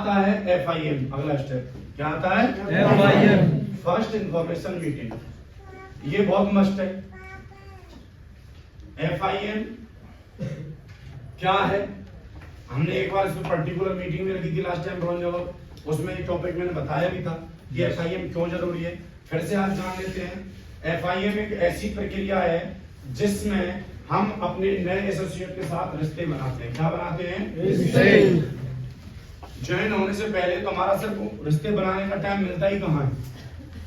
आता है FIM, अगला स्टेप क्या आता है? FIM, first information meeting. ये बहुत मस्त है। FIM क्या है? हमने एक बार इसमें पर्टिकुलर मीटिंग में रखी थी लास्ट टाइम ब्रॉन्ज अवार्ड, उसमें एक टॉपिक मैंने बताया भी था कि FIM क्यों जरूरी है। फिर से आज जान लेते हैं। FIM एक ऐसी प्रक्रिया है जिसमें हम अपने नए एसोसिएट के साथ रिश्ते बनाते हैं। क्या बनाते हैं? ज्वाइन होने से पहले तो हमारा सिर्फ रिश्ते बनाने का टाइम मिलता ही कहाँ है?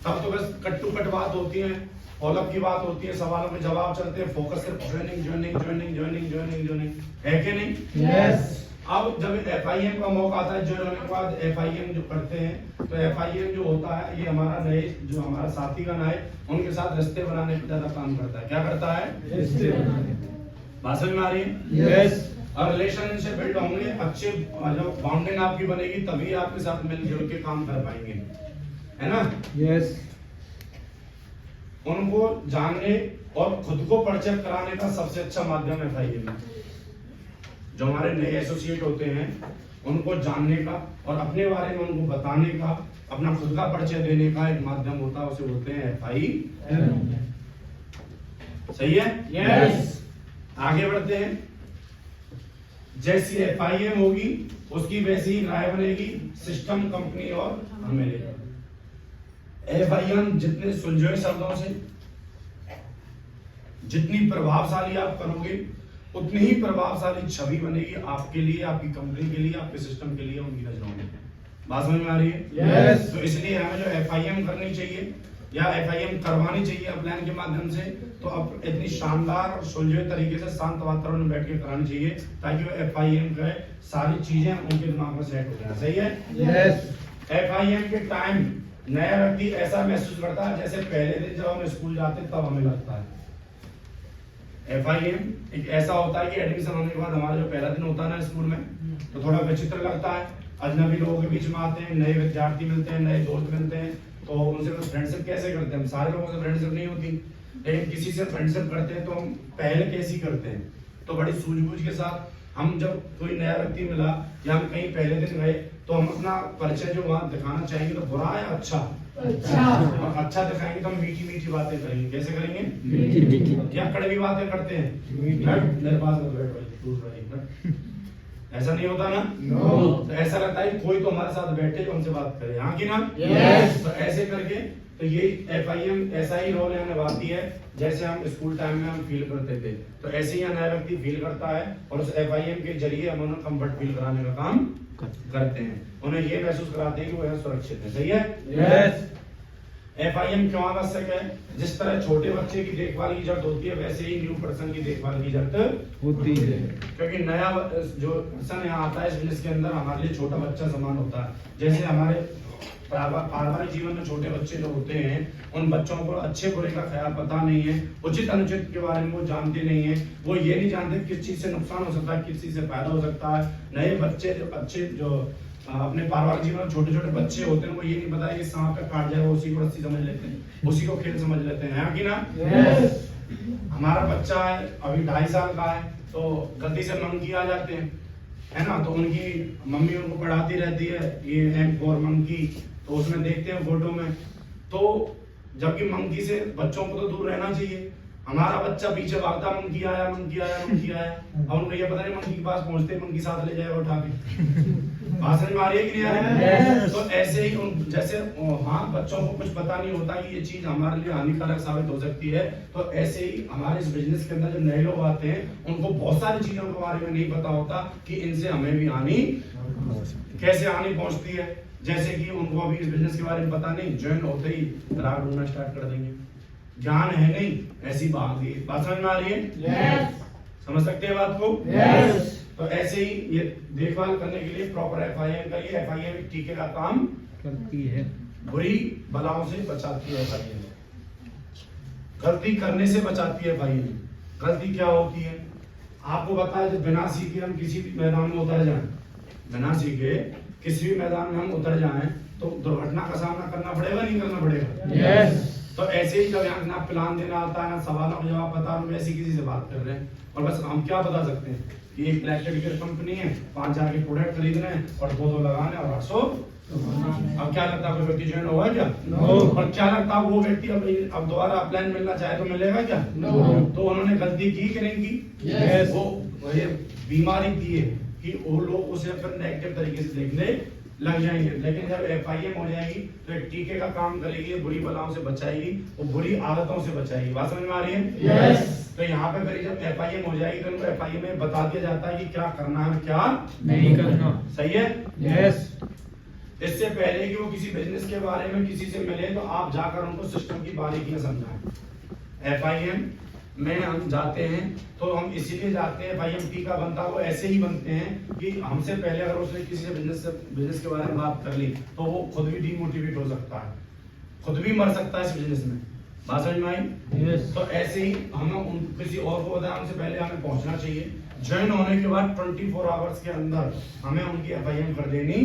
तब तो बस कट टू कट बात होती है, फॉलोअप की बात होती है, सवालों के जवाब चलते हैं, फोकस सिर्फ joining joining joining joining joining joining, है कि नहीं? यस। अब जब FIM का मौका आता है, ज्वाइन होने के बाद FIM जो करते हैं, तो FIM जो होता है ये हमारा नए जो हमारा साथी का है उनके साथ रिश्ते बनाने पर ज्यादा काम करता है। क्या करता है? रिश्ते बनाने। बात समझ में आ रही है? यस। और रिलेशनशिप बिल्ड होंगे, अच्छे जब बाउंडिंग आपकी बनेगी तभी आपके साथ मिलजुल के काम कर पाएंगे, है ना? यस। उनको जानने और खुद को परिचय कराने का सबसे अच्छा माध्यम FIM है। जो हमारे नए एसोसिएट होते हैं उनको जानने का और अपने बारे में उनको बताने का, अपना खुद का परिचय देने का एक माध्यम होता है, उसे बोलते हैं FIM। सही है? यस। आगे बढ़ते हैं। जैसी FIM होगी उसकी वैसी ही राय बनेगी सिस्टम, कंपनी और हमें। FIM जितने सुलझे शब्दों से जितनी प्रभावशाली आप करोगे उतनी ही प्रभावशाली छवि बनेगी आपके लिए, आपकी कंपनी के लिए, आपके सिस्टम के लिए, उनकी नजरों में। बात समझ में आ रही है? यस। तो इसलिए हमें जो FIM करनी चाहिए या FIM करवानी चाहिए अपलाइन के माध्यम से, तो अब इतनी शानदार और सुलझे तरीके से शांत वातावरण में बैठ के करानी चाहिए ताकि वो FIM के सारी चीजें उनके दिमाग में सेट हो जाए। सही है? यस। FIM के टाइम नया व्यक्ति ऐसा महसूस करता है जैसे पहले दिन जब हम स्कूल जाते तब हमें लगता है। FIM एक ऐसा होता है कि एडमिशन होने के बाद हमारा जो पहला दिन होता है ना स्कूल में, तो थोड़ा विचित्र लगता है। अजनबी लोगों के बीच में आते हैं, नए विद्यार्थी मिलते हैं, नए दोस्त मिलते हैं, तो उनसे तो फ्रेंडशिप कैसे करते हैं? हम सारे लोगों से फ्रेंडशिप नहीं होती, लेकिन किसी से फ्रेंडशिप करते हैं तो हम पहले कैसी करते हैं? तो बड़ी सूझबूझ के साथ हम जब कोई नया व्यक्ति मिला या हम कहीं पहले दिन गए तो हम अपना परिचय जो वहां दिखाना चाहेंगे तो बुरा या अच्छा? और अच्छा दिखाएंगे तो हम मीठी मीठी बातें करेंगे। कैसे करेंगे? मीठी मीठी। या कड़वी बातें करते हैं? मेरे पास मत बैठ भाई, दूर भाई। ऐसा नहीं होता ना? तो ऐसा लगता है कोई तो हमारे साथ बैठे जो हमसे बात करे, हाँ कि ना? यस। तो ऐसे करके तो ये FIM ऐसा ही रोल है निभाती है जैसे हम स्कूल टाइम में हम फील करते थे। तो ऐसे ही नया व्यक्ति फील करता है और उस FIM के जरिए हम उन्हें कंफर्ट फील कराने का काम करते हैं, उन्हें ये महसूस कराते हैं कि वो यहाँ सुरक्षित है। सही है? यस। FIM क्यों आवश्यक है? जिस तरह छोटे बच्चे की देखभाल की जरूरत होती है वैसे ही न्यू पर्सन की देखभाल की जरूरत होती है, क्योंकि नया जो पर्सन यहाँ आता है इस बिजनेस के अंदर हमारे लिए छोटा बच्चा समान होता है। जैसे हमारे पारिवारिक जीवन में छोटे बच्चे जो होते हैं उन बच्चों को अच्छे बुरे का ख्याल पता नहीं है, उचित अनुचित के बारे में वो जानते नहीं है, वो ये नहीं जानते किस चीज से नुकसान हो सकता है, किस चीज से फायदा हो सकता है। नए बच्चे जो अच्छे जो अपने पारिवारिक जीवन में छोटे छोटे बच्चे होते हैं वो ये नहीं पता है कि सांप का काट जाए, वो उसी को रस्सी समझ लेते हैं, उसी को खेल समझ लेते हैं, है कि ना? यस। हमारा बच्चा है अभी 2.5 साल का है तो गलती से मंकी आ जाते हैं, है ना? तो उनकी मम्मी उनको पढ़ाती रहती है ये M4 मंकी, तो उसमें देखते हैं फोटो में, तो जबकि मंकी से बच्चों को तो दूर रहना चाहिए। हमारा बच्चा पीछे भागता मंकी आया मंकी आया मंकी आया, और उनको ये पता नहीं मंकी के पास पहुंचते मंकी साथ ले जाएगा उठा के। भाषण में आ रही है कि नहीं आ रही है? तो ऐसे ही जैसे हाँ बच्चों को कुछ पता नहीं होता कि ये चीज हमारे लिए हानिकारक साबित हो सकती है, तो ऐसे ही हमारे इस बिजनेस के अंदर जो नए लोग आते हैं उनको बहुत सारी चीजों के बारे में नहीं पता होता कि इनसे हमें भी हानि कैसे हानि पहुंचती है। जैसे कि उनको अभी इस बिजनेस के बारे में पता नहीं, ज्वाइन होते ही राग ढूंढना स्टार्ट कर देंगे, ज्ञान है नहीं ऐसी बात समझ में आ रही है? यस। समझ सकते हैं बात को? यस। तो ऐसे ही ये देखभाल करने के लिए प्रॉपर FIM करिए। FIM एक टीके का काम करती है, बुरी बलाओं से बचाती है। FIM गलती करने से बचाती है। FIM गलती क्या होती है आपको बताया, जब बिना सीखे हम किसी भी मैदान में उतर जाएं, बिना सीखे किसी भी मैदान में हम उतर जाएं तो दुर्घटना का सामना करना पड़ेगा नहीं करना पड़ेगा? यस। तो ऐसे ही जब यहाँ ना प्लान देना आता है ना सवालों का जवाब पता, हम ऐसी किसी से बात कर रहे हैं और बस हम क्या बता सकते हैं कि एक प्लास्टिक की कंपनी है, 5,000 के प्रोडक्ट खरीदने हैं और 2 लगाने और 800। अब क्या लगता है कोई व्यक्ति ज्वाइन होगा क्या? और क्या लगता है वो व्यक्ति अब दोबारा अपलाइन मिलना चाहे तो मिलेगा क्या? तो उन्होंने गलती की करेंगी, वो ये बीमारी की है कि वो लोग उसे फिर नेगेटिव तरीके से देखने लग जाएंगे। लेकिन जब FIM हो जाएगी तो एक टीके का काम करेगी, बुरी बलाओं से बचाएगी और बुरी आदतों से बचाएगी। बात समझ में आ रही है? तो यहाँ पे फिर जब FIM हो जाएगी तो उनको FIM में बता दिया जाता है कि क्या करना है क्या नहीं करना। सही है? यस। इससे पहले कि वो किसी बिजनेस के बारे में किसी से मिले तो आप जाकर उनको सिस्टम की बारीकियां समझाएं। FIM में हम जाते हैं तो हम इसीलिए जाते हैं, FIM टी का बनता है वो ऐसे ही बनते हैं कि हमसे पहले अगर उसने किसी से बिजनेस के बारे में बात कर ली तो वो खुद भी डीमोटिवेट हो सकता है, खुद भी मर सकता है इस बिजनेस में। बात समझ में आई? यस। तो ऐसे ही हमें किसी और को बताया उनसे पहले हमें पहुंचना चाहिए। ज्वाइन होने के बाद 24 आवर्स के अंदर हमें उनकी FIM कर देनी।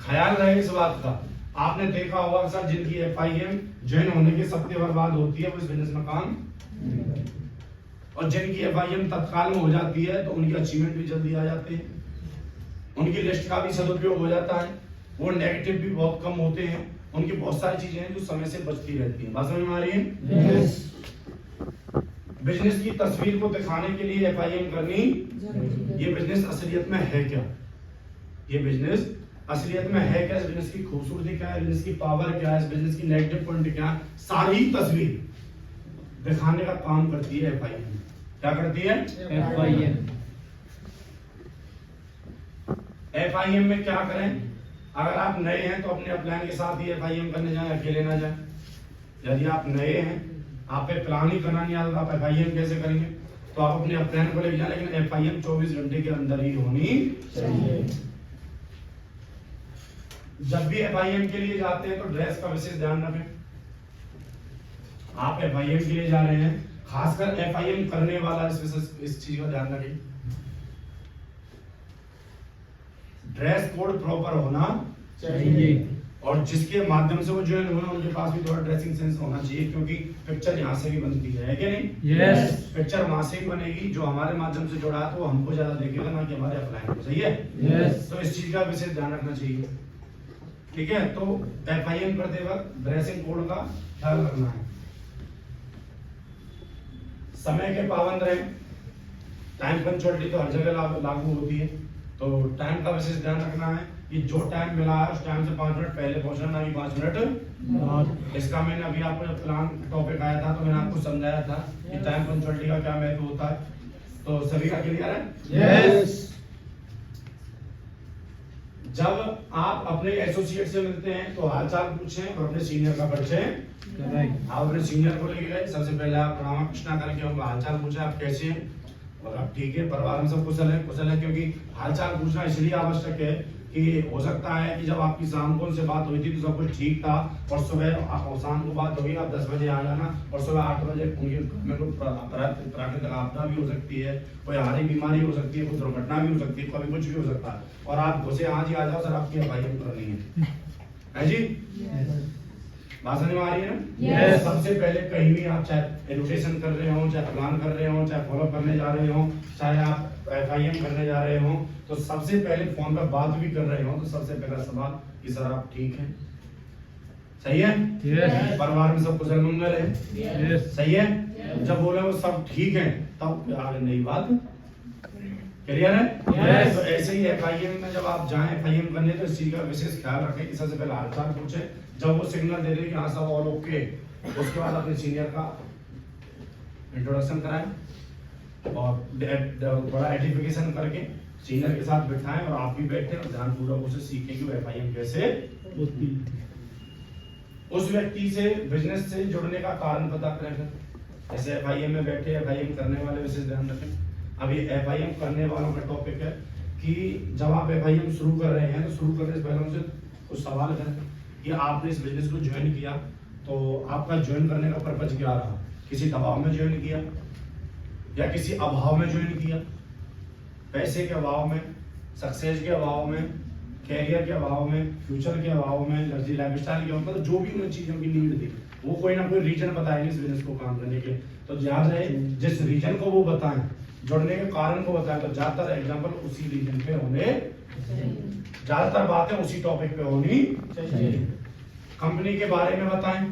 ख्याल रहे इस बात का। आपने देखा होगा सर जिनकी FIM ज्वाइन होने के सप्ताह भर बाद होती है वो इस बिजनेस में काम, और जिनकी FIM तत्काल में हो जाती है तो उनकी अचीवमेंट भी जल्दी आ जाते हैं, उनकी लिस्ट का भी सदुपयोग हो जाता है, वो नेगेटिव भी बहुत कम होते हैं, उनकी बहुत सारी चीजें हैं जो समय से बचती रहती हैं। बात समझ में आ रही है? बिजनेस की तस्वीर को दिखाने के लिए FIM करनी, ये बिजनेस असलियत में है क्या, ये बिजनेस असलियत में है क्या, इस बिजनेस की खूबसूरती क्या है, बिजनेस की पावर क्या है, इस बिजनेस की नेगेटिव पॉइंट क्या है, सारी तस्वीर दिखाने का काम करती है FIM। क्या करती है? FIM में क्या करें? अगर आप नए हैं तो अपने अपलाइन के साथ ही FIM करने जाएं, अकेले ना जाएं। यदि आप नए हैं, आप पे प्लान ही करना नहीं आता, आप FIM कैसे करेंगे? तो आप अपने अपलाइन को लेके जाएं, लेकिन FIM 24 घंटे के अंदर ही होनी चाहिए। जब भी FIM के लिए जाते हैं तो ड्रेस का विशेष ध्यान रखें। आप FIM के लिए जा रहे हैं, खासकर FIM करने वाला इस चीज का ध्यान रखें। ड्रेस कोड प्रॉपर होना चाहिए और जिसके माध्यम से वो ज्वाइन हुए उनके पास भी थोड़ा ड्रेसिंग सेंस होना चाहिए, क्योंकि पिक्चर यहाँ से भी बनती है कि नहीं? यस। पिक्चर वहां से ही बनेगी, जो हमारे माध्यम से जुड़ा है तो वो हमको ज्यादा देखेगा ना कि हमारे अपलाइन को। सही है? यस। तो इस चीज का विशेष ध्यान रखना चाहिए। ठीक है? तो FIM करते वक्त ड्रेसिंग कोड का ख्याल रखना है। समय के पाबंद रहे, टाइम पंक्चुअलिटी तो हर जगह लागू होती है, तो टाइम का विशेष ध्यान रखना है कि जो टाइम मिला है उस टाइम से 5 मिनट पहले पहुंचना, ना कि 5 मिनट। इसका मैंने अभी आपको जब प्लान टॉपिक आया था तो मैंने आपको समझाया था कि टाइम पंक्चुअलिटी का क्या महत्व होता है। तो सभी का क्लियर है? यस। जब आप अपने एसोसिएट से मिलते हैं तो हालचाल पूछें और अपने सीनियर का परिचय करेक्ट। आप अपने सीनियर को लेके गए, सबसे पहले आप प्रणाम कृष्णा करके उनका हालचाल पूछे, आप कैसे हैं और आप ठीक है, परिवार में सब कुशल है। क्योंकि हालचाल पूछना इसलिए आवश्यक है कि हो सकता है कि जब आपकी शाम को उनसे बात हुई थी तो सब कुछ ठीक था और सुबह शाम को बात होगी, आप 10 बजे आ जाना और सुबह 8 बजे उनके घर में कोई प्राकृतिक आपदा भी हो सकती है, कोई हारी बीमारी हो सकती है, कोई दुर्घटना भी हो सकती है, कभी कुछ भी हो सकता है और आप घुसे आज ही आ जाओ सर आपकी FIM करनी है जी। बात समझ में आ रही है ना? Yes. सबसे पहले कहीं भी आप चाहे एजुकेशन कर रहे हो, चाहे प्लान कर रहे हो, चाहे फॉलो करने जा रहे हो, चाहे आप FIM करने जा रहे हो, तो सबसे पहले फोन पर बात भी कर रहे हो तो सबसे पहला सवाल कि सर आप ठीक हैं? सही है? यस। परिवार में सब कुशल मंगल है? यस। सही है? जब बोले वो सब ठीक है तब आगे नई बात क्लियर है? Yes. तो ऐसे ही FIM में जब आप जाएं FIM करने तो इस चीज का विशेष ख्याल रखें कि सबसे पहले हालचाल पूछे, जब वो सिग्नल दे दे कि हाँ सब ऑल ओके, उसके बाद अपने सीनियर का इंट्रोडक्शन कराएं और बड़ा आइडेंटिफिकेशन करके सीनियर के साथ बिठाएं और आप भी बैठे और ध्यानपूर्वक उसे सीखें कि वो FIM कैसे होती है। उस व्यक्ति से बिजनेस से जुड़ने का कारण पता करें। जैसे FIM में बैठे FIM करने वाले विशेष ध्यान रखें। अभी FIM करने वालों का टॉपिक है कि जब आप FIM शुरू कर रहे हैं तो शुरू करने से पहले उनसे कुछ सवाल करें कि आपने इस बिजनेस को ज्वाइन किया तो आपका ज्वाइन करने का पर्पज क्या रहा? किसी दबाव में ज्वाइन किया या किसी अभाव में ज्वाइन किया? पैसे के अभाव में, सक्सेस के अभाव में, कैरियर के अभाव में, फ्यूचर के अभाव में, लग्जरी लाइफस्टाइल के अभाव में, जो भी उन चीजों की नीड थी वो कोई ना कोई रीजन बताएंगे इस बिजनेस को काम करने के। तो याद रहे जिस रीजन को वो बताएं जुड़ने के कारण को बताएं, तो ज्यादातर एग्जाम्पल उसी रीजन पे होने, ज्यादातर बातें उसी टॉपिक पे होनी चाहिए। कंपनी के बारे में बताएं।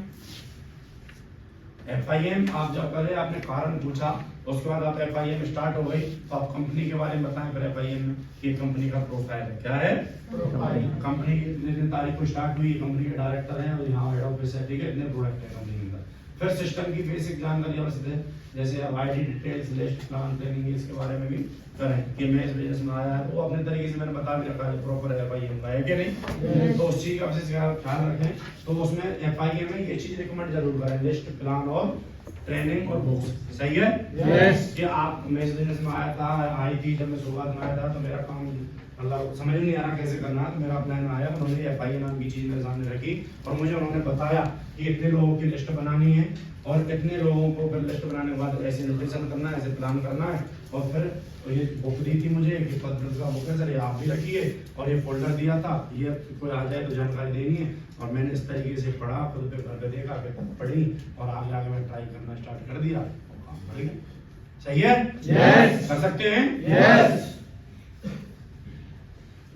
FIM आप जब पहले आपने कारण पूछा, उसके बाद आप FIM स्टार्ट हो गई, तो आप कंपनी के बारे में बताएं। फिर FIM में ये कंपनी का प्रोफाइल है, क्या है प्रोफाइल। कंपनी कितने दिन तारीख को स्टार्ट हुई, कंपनी के डायरेक्टर हैं और यहाँ हेड ऑफिस है, ठीक है, इतने प्रोडक्ट है कंपनी के अंदर। फिर सिस्टम की बेसिक जानकारी आवश्यक है, जैसे अब ID details, list, plan, training, इसके बारे में भी करें कि मैं इस बिजनेस में आया है, तो अपने तरीके से मैंने बता भी रखा है प्रॉपर FIM का है कि नहीं। तो उस चीज का विशेष ख्याल रखें। तो उसमें FIM में ये चीज रिकमेंड जरूर करें, लिस्ट, प्लान और ट्रेनिंग और बुक्स, सही है। Yes. कि आप, मैं इस बिजनेस में आया था, आई थी, जब मैं शुरुआत में आया था तो मेरा काम मतलब समझ नहीं आ रहा कैसे करना है, तो मेरा प्लान आया, उन्होंने FIM नाम की चीज मेरे सामने रखी और मुझे उन्होंने बताया कि इतने लोगों की लिस्ट बनानी है और इतने लोगों को फिर लिस्ट बनाने के बाद ऐसे नोटेशन करना है, ऐसे प्लान करना है। और फिर तो ये बुक दी थी मुझे कि पत्र का बुक है सर, ये आप भी रखिए, और ये फोल्डर दिया था, ये कोई आ जाए तो जानकारी देनी है। और मैंने इस तरीके से पढ़ा, खुद पे घर पे देखा, फिर पढ़ी और आगे आगे मैं ट्राई करना स्टार्ट कर दिया। ठीक है, सही है। Yes. कर सकते हैं। Yes.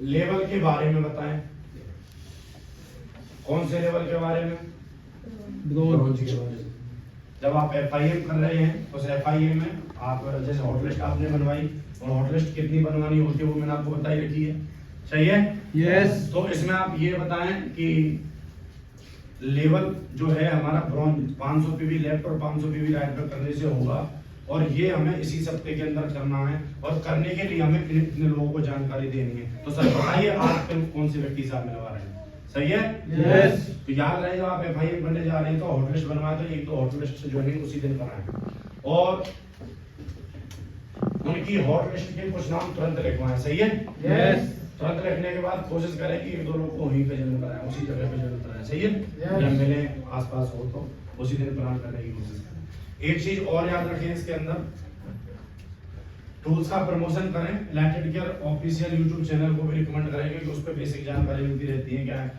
लेवल के बारे में बताएं। कौन से लेवल के बारे में? Growth. जब आप FIM कर रहे हैं तो FIM में आप जैसे हॉट लिस्ट आपने बनवाई, और हॉट लिस्ट कितनी बनवानी होती है वो मैंने आपको बताई रखी है, सही है। Yes. तो इसमें आप ये बताएं कि लेवल जो है हमारा ब्रॉन्ज 500 PV लेफ्ट और 500 PV राइट पर करने से होगा, और ये हमें इसी सप्ताह के अंदर करना है, और करने के लिए हमें इतने लोगों को जानकारी देनी है। तो सर बताइए आप कौन से व्यक्ति साथ मिलवा रहे हैं, सही है। Yes. तो याद रहे, जब आप FIM करने जा रहे हैं तो हॉट लिस्ट बनवाए, तो एक तो हॉट लिस्ट से ज्वाइनिंग उसी दिन कराएं, और उनकी हॉट लिस्ट के कुछ नाम तुरंत लिखवाएं, सही है। Yes. तुरंत लिखने के बाद कोशिश करें कि एक दो लोग को वहीं पे जन्म कराएं, उसी जगह पे जन्म कराएं, सही है। Yes. जब मिले आसपास हो तो उसी दिन प्लान करने की कोशिश करें। एक चीज और याद रखें, इसके अंदर टूल्स का प्रमोशन करें। लैटेड केयर ऑफिशियल यूट्यूब चैनल को भी रिकमेंड करें, क्योंकि उस पर बेसिक जानकारी मिलती रहती है, क्या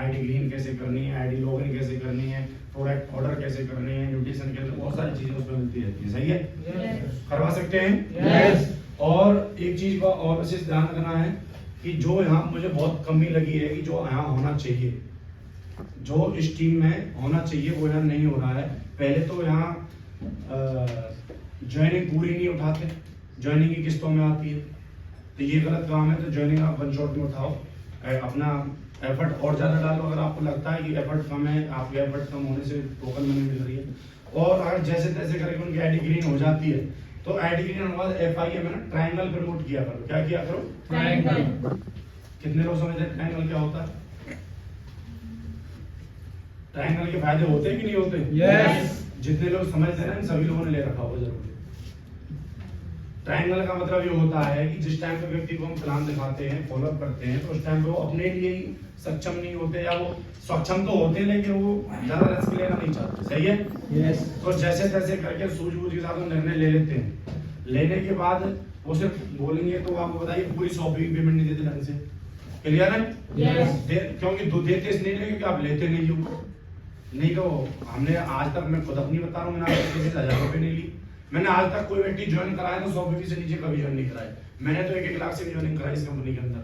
ID ग्रीन कैसे करनी है, ID लॉगिन कैसे करनी है, प्रोडक्ट ऑर्डर कैसे करनी है, न्यूट्रिशन कैसे, बहुत सारी चीजें उसमें मिलती रहती है, सही है। Yes. करवा सकते हैं। Yes. और एक चीज का और विशेष ध्यान रखना है कि जो यहाँ मुझे बहुत कमी लगी है कि जो यहाँ होना चाहिए, जो इस टीम में होना चाहिए वो यहाँ नहीं हो रहा है। पहले तो यहाँ ज्वाइनिंग पूरी नहीं उठाते, ज्वाइनिंग की किस्तों में आती है, तो ये गलत काम है। तो ज्वाइनिंग आप वन शॉट में उठाओ, अपना एफर्ट और ज्यादा डालो। अगर आपको लगता है कि एफर्ट कम है, आपके एफर्ट कम होने से टोकन मनी मिल रही है, और अगर जैसे तैसे करके उनकी ID ग्रीन हो जाती है, तो ID ग्रीन होने के बाद FIM में ना ट्रायंगल प्रमोट किया करो। क्या किया करो? Triangle. कितने लोग समझते हैं ट्रायंगल क्या होता है? ट्रायंगल के फायदे होते हैं कि नहीं होते? Yes. जितने लोग समझते हैं ना, इन सभी लोगों ने ले रखा होगा जरूर। ट्रायंगल का मतलब ये होता है कि जिस टाइम पे व्यक्ति को हम प्लान दिखाते हैं, फॉलो अप करते हैं, तो उस टाइम पे वो अपने लिए ही सक्षम नहीं होते, या वो सक्षम तो होते हैं लेकिन वो ज्यादा रिस्क लेना नहीं चाहते, सही है। Yes. तो जैसे तैसे करके सूझबूझ के साथ वो निर्णय ले लेते हैं। लेने के बाद वो सिर्फ बोलेंगे तो आपको बताइए पूरी शॉपिंग पेमेंट नहीं देते ढंग से, क्लियर है। Yes. क्योंकि दो देते इसलिए नहीं क्योंकि आप लेते नहीं हो। नहीं तो हमने आज तक, मैं खुद अपनी बता रहा हूँ, मैंने आज तक किसी से 1000 रुपये नहीं ली। मैंने आज तक कोई व्यक्ति ज्वाइन कराया तो 100 PV से नीचे कभी ज्वाइन नहीं कराया। मैंने तो 1-1 लाख से भी ज्वाइनिंग कराई इस कंपनी के अंदर,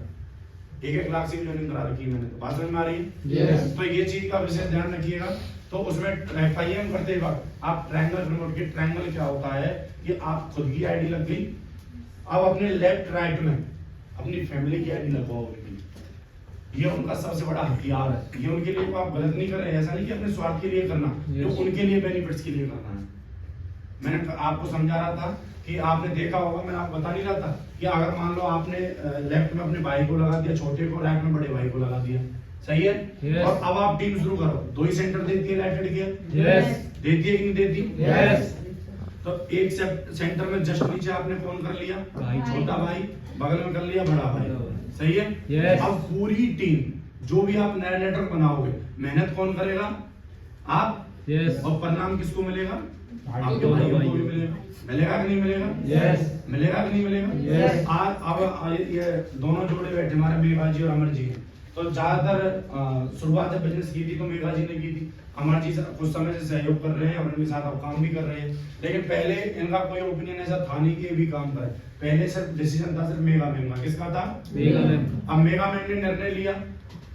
1-1 लाख से भी ज्वाइनिंग करा रखी है मैंने। तो बात समझ में आ रही है। Yes. तो ये चीज का विशेष ध्यान रखिएगा। तो उसमें FIM करते वक्त आप ट्रायंगल प्रमोट की, ट्रायंगल क्या होता है कि आप खुद की ID लग गई, अब अपने लेफ्ट राइट में अपनी फैमिली की ID लगवाओगे। ये उनका सबसे बड़ा हथियार है। ये उनके लिए आप गलत नहीं कर रहे हैं, ऐसा नहीं कि अपने स्वार्थ के लिए करना, ये Yes. उनके लिए बेनिफिट्स के लिए करना है। मैंने आपको समझा रहा था कि आपने देखा होगा, मैंने आपको बता नहीं रहा था कि अगर मान लो आपने लेफ्ट में अपने भाई को लगा दिया छोटे को, राइट में बड़े भाई को लगा दिया, सही है। Yes. और अब आप टीम शुरू करो, 2 ही सेंटर देती है लैटेड केयर, Yes. देती है कि नहीं देती? Yes. तो एक सेंटर में जस्ट नीचे आपने कौन कर लिया? भाई। छोटा भाई, बगल में कर लिया बड़ा भाई, सही है। Yes. अब पूरी टीम जो भी आप नया नेटवर्क बनाओगे, मेहनत कौन करेगा? आप। Yes. और परिणाम किसको मिलेगा? आपके दोनों भाइयों को भी भाइयों। मिलेगा। मिलेगा कि नहीं मिलेगा? Yes. मिलेगा कि नहीं मिलेगा? Yes. आज अब ये दोनों जोड़े बैठे हमारे मीरबाजी और अमर जी हैं। तो ज्यादातर शुरुआत जब बिजनेस की थी तो मेघा जी ने की थी। अमर जी कुछ समय से सहयोग कर रहे हैं और उनके साथ अब काम भी कर रहे हैं, लेकिन पहले इनका कोई ओपिनियन ऐसा था नहीं कि ये भी काम करे। पहले सिर्फ डिसीजन था सिर्फ मेगा मैम का। किसका था? Mega ma'am. अब मेगा मैम ने निर्णय लिया,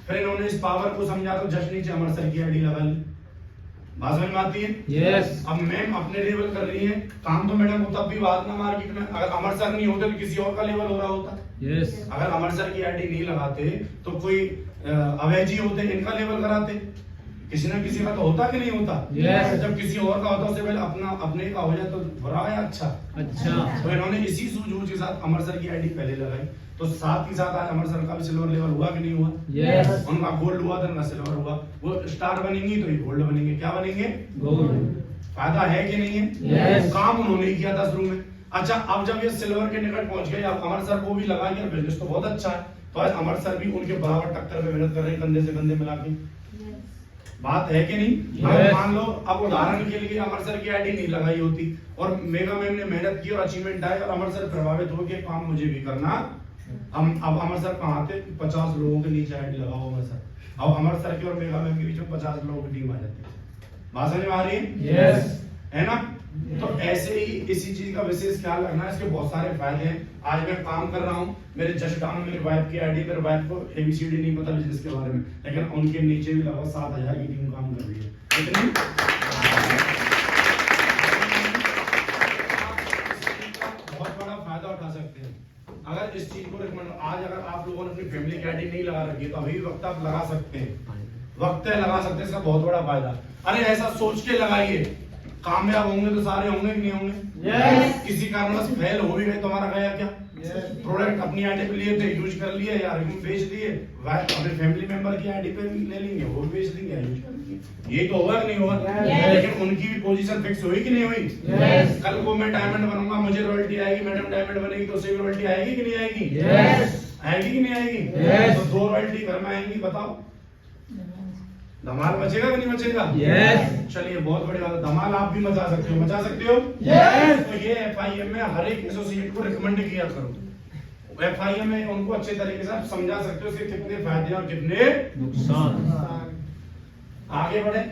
फिर इन्होंने इस पावर को समझा तो जस्ट नीचे अमर सर की आईडी लगा ली। बात समझ में आती है? यस। अब मैम अपने लेवल कर रही है काम, तो मैडम तब भी बात ना मार्केट में। अगर अमर सर नहीं होते तो किसी और का लेवल हो रहा होता। यस। अगर अमर सर की आईडी नहीं लगाते तो कोई अवैध जी होते, इनका लेवल कराते। किसी ना किसी का तो होता कि नहीं होता? Yes. जब किसी और का होता उससे पहले अपना अपने का हो जाए तो बुरा है अच्छा। अच्छा। तो इन्होंने इसी सूझबूझ के साथ अमर सर की आईडी पहले लगाई, तो साथ ही साथ आज अमर सर का भी सिल्वर लेवल हुआ कि नहीं हुआ? यस। उनका गोल्ड हुआ तो उनका सिल्वर हुआ। वो स्टार बनेंगी तो ये गोल्ड बनेंगे। क्या बनेंगे? गोल्ड। फायदा है कि नहीं है? Yes. काम उन्होंने ही किया था शुरू में। अच्छा, अब जब ये सिल्वर के निकट पहुंच गए, अब अमर सर को भी लगा कि बिजनेस तो बहुत अच्छा है, तो आज अमर सर भी उनके बराबर टक्कर में मेहनत कर रहे हैं, कंधे से कंधे मिला के। बात है कि नहीं? Yes. अब मान लो, अब उदाहरण के लिए अमर सर की आईडी नहीं लगाई होती और मेगा मैम ने मेहनत की और अचीवमेंट आए और अमर सर प्रभावित हो के काम मुझे भी करना। हम अब अमर सर कहाँ थे? 50 लोगों के नीचे आईडी लगाओ अमर सर, अब अमर सर की और मेगा मैम के बीच में 50 लोगों की टीम आ जाती है। बात समझ में आ रही है? यस। है ना? तो ऐसे ही इसी चीज का विशेष ख्याल रखना है। इसके बहुत सारे फायदे हैं। आज मैं काम कर रहा हूँ, मेरे जस्ट डाउन मेरी वाइफ की आईडी, मेरे वाइफ को एबीसीडी नहीं पता बिजनेस के बारे में, लेकिन उनके नीचे भी लगभग 7000 की टीम काम कर रही है। कितनी? बहुत बड़ा फायदा उठा सकते हैं अगर इस चीज को रिकमेंड। आज अगर आप लोगों ने अपनी फैमिली की आईडी नहीं लगा रखी तो अभी भी वक्त आप लगा सकते हैं, वक्त है लगा सकते हैं। इसका बहुत बड़ा फायदा। अरे ऐसा सोच के लगाइए, कामयाब होंगे तो सारे होंगे कि नहीं होंगे? Yes. किसी कारणवश फेल हो भी गए तो हमारा गया क्या? प्रोडक्ट अपनी आईडी पे लिए थे, यूज कर लिए या बेच दिए, अपने फैमिली मेंबर की आईडी पे ले लेंगे, वो भी बेच देंगे, यूज कर लेंगे। ये तो होगा कि नहीं होगा? लेकिन उनकी भी पोजीशन फिक्स हुई कि नहीं हुई? Yes. कल को मैं डायमंड बनूंगा, मुझे रॉयल्टी आएगी, मैडम डायमंड बनेगी तो उसे भी रॉयल्टी आएगी कि नहीं आएगी? Yes. आएगी कि नहीं आएगी? Yes. तो 2 रॉयल्टी घर में आएंगी, बताओ धमाल मचेगा कि नहीं मचेगा? Yes. चलिए, बहुत बड़ी बात है। धमाल आप भी मचा सकते हो, मचा सकते हो? Yes. तो ये एफआईएम में हर एक एसोसिएट को रिकमेंड किया करो। एफआईएम में उनको अच्छे तरीके से आप समझा सकते हो इसके कितने फायदे और कितने नुकसान। आगे बढ़े।